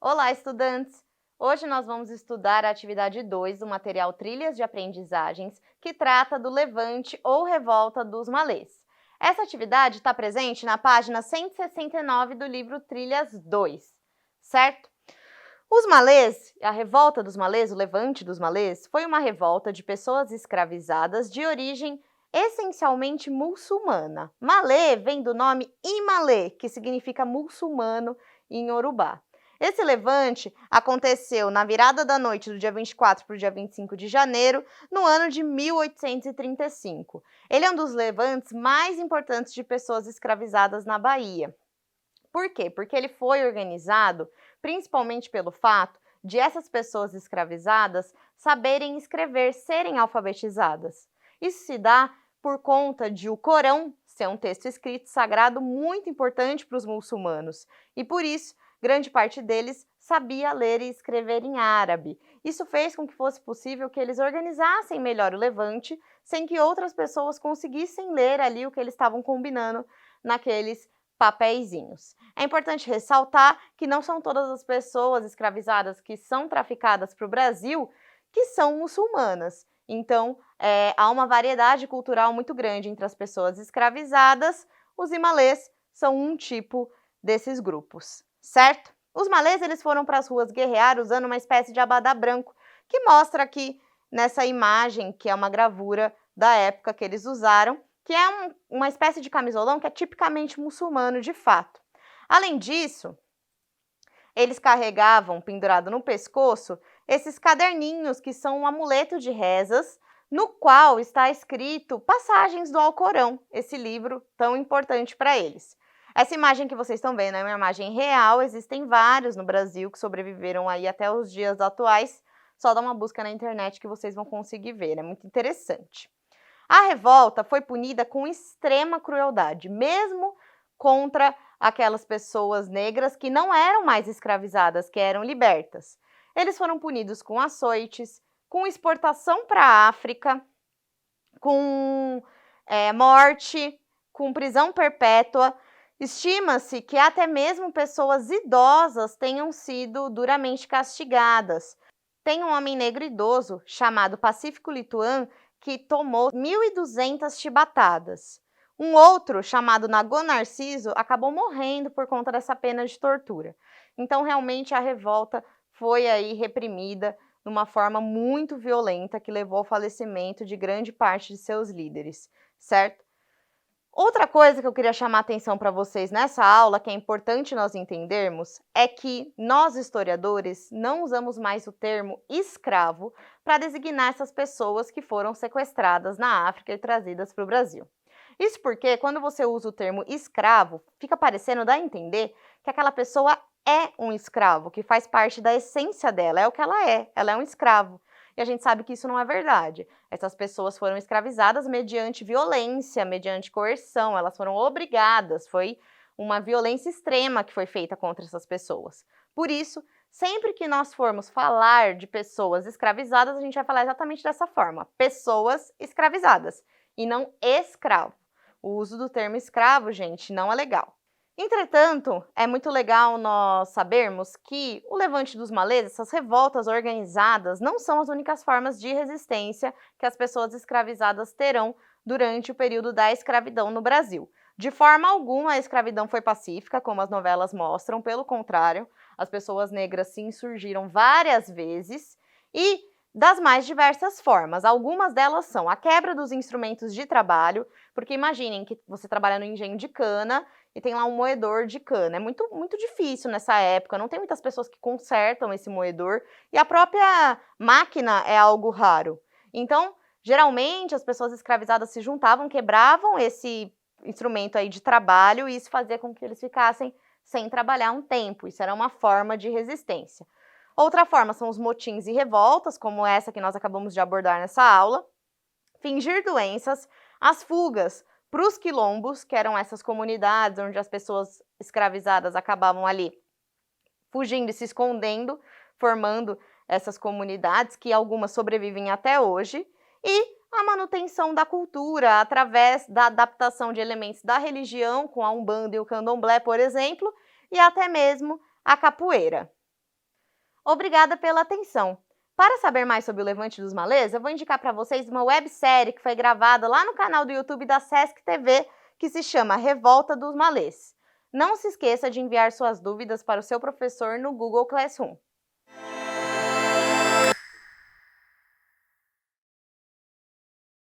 Olá, estudantes! Hoje nós vamos estudar a atividade 2 do material Trilhas de Aprendizagens, que trata do levante ou revolta dos malês. Essa atividade está presente na página 169 do livro Trilhas 2, certo? Os malês, a revolta dos malês, o levante dos malês, foi uma revolta de pessoas escravizadas de origem essencialmente muçulmana. Malê vem do nome Imalê, que significa muçulmano em Yorubá. Esse levante aconteceu na virada da noite do dia 24 para o dia 25 de janeiro, no ano de 1835. Ele é um dos levantes mais importantes de pessoas escravizadas na Bahia. Por quê? Porque ele foi organizado principalmente pelo fato de essas pessoas escravizadas saberem escrever, serem alfabetizadas. Isso se dá por conta de o Corão ser um texto escrito sagrado muito importante para os muçulmanos e por isso grande parte deles sabia ler e escrever em árabe. Isso fez com que fosse possível que eles organizassem melhor o levante, sem que outras pessoas conseguissem ler ali o que eles estavam combinando naqueles papeizinhos. É importante ressaltar que não são todas as pessoas escravizadas que são traficadas para o Brasil que são muçulmanas. Então, há uma variedade cultural muito grande entre as pessoas escravizadas. Os imalês são um tipo desses grupos, certo? Os malês eles foram para as ruas guerrear usando uma espécie de abadá branco, que mostra aqui nessa imagem, que é uma gravura da época que eles usaram, que é uma espécie de camisolão que é tipicamente muçulmano de fato. Além disso, eles carregavam, pendurado no pescoço, esses caderninhos que são um amuleto de rezas, no qual está escrito passagens do Alcorão, esse livro tão importante para eles. Essa imagem que vocês estão vendo é uma imagem real, existem vários no Brasil que sobreviveram aí até os dias atuais, só dá uma busca na internet que vocês vão conseguir ver, é muito interessante. A revolta foi punida com extrema crueldade, mesmo contra aquelas pessoas negras que não eram mais escravizadas, que eram libertas. Eles foram punidos com açoites, com exportação para a África, com morte, com prisão perpétua. Estima-se que até mesmo pessoas idosas tenham sido duramente castigadas. Tem um homem negro idoso chamado Pacífico Lituan que tomou 1.200 chibatadas. Um outro, chamado Nagô Narciso, acabou morrendo por conta dessa pena de tortura. Então, realmente, a revolta foi aí reprimida de uma forma muito violenta que levou ao falecimento de grande parte de seus líderes, certo? Outra coisa que eu queria chamar a atenção para vocês nessa aula, que é importante nós entendermos, é que nós, historiadores, não usamos mais o termo escravo para designar essas pessoas que foram sequestradas na África e trazidas para o Brasil. Isso porque, quando você usa o termo escravo, fica parecendo dar a entender que aquela pessoa é um escravo, que faz parte da essência dela, é o que ela é um escravo. E a gente sabe que isso não é verdade. Essas pessoas foram escravizadas mediante violência, mediante coerção, elas foram obrigadas, foi uma violência extrema que foi feita contra essas pessoas. Por isso, sempre que nós formos falar de pessoas escravizadas, a gente vai falar exatamente dessa forma, pessoas escravizadas, e não escravo. O uso do termo escravo, gente, não é legal. Entretanto, é muito legal nós sabermos que o levante dos malês, essas revoltas organizadas, não são as únicas formas de resistência que as pessoas escravizadas terão durante o período da escravidão no Brasil. De forma alguma, a escravidão foi pacífica, como as novelas mostram, pelo contrário, as pessoas negras se insurgiram várias vezes e das mais diversas formas. Algumas delas são a quebra dos instrumentos de trabalho, porque imaginem que você trabalha no engenho de cana e tem lá um moedor de cana. É muito difícil nessa época, não tem muitas pessoas que consertam esse moedor e a própria máquina é algo raro. Então, geralmente, as pessoas escravizadas se juntavam, quebravam esse instrumento aí de trabalho e isso fazia com que eles ficassem sem trabalhar um tempo. Isso era uma forma de resistência. Outra forma são os motins e revoltas, como essa que nós acabamos de abordar nessa aula. Fingir doenças, as fugas para os quilombos, que eram essas comunidades onde as pessoas escravizadas acabavam ali fugindo e se escondendo, formando essas comunidades, que algumas sobrevivem até hoje. e a manutenção da cultura através da adaptação de elementos da religião, com a Umbanda e o Candomblé, por exemplo, e até mesmo a capoeira. Obrigada pela atenção! Para saber mais sobre o Levante dos Malês, eu vou indicar para vocês uma websérie que foi gravada lá no canal do YouTube da Sesc TV, que se chama Revolta dos Malês. Não se esqueça de enviar suas dúvidas para o seu professor no Google Classroom.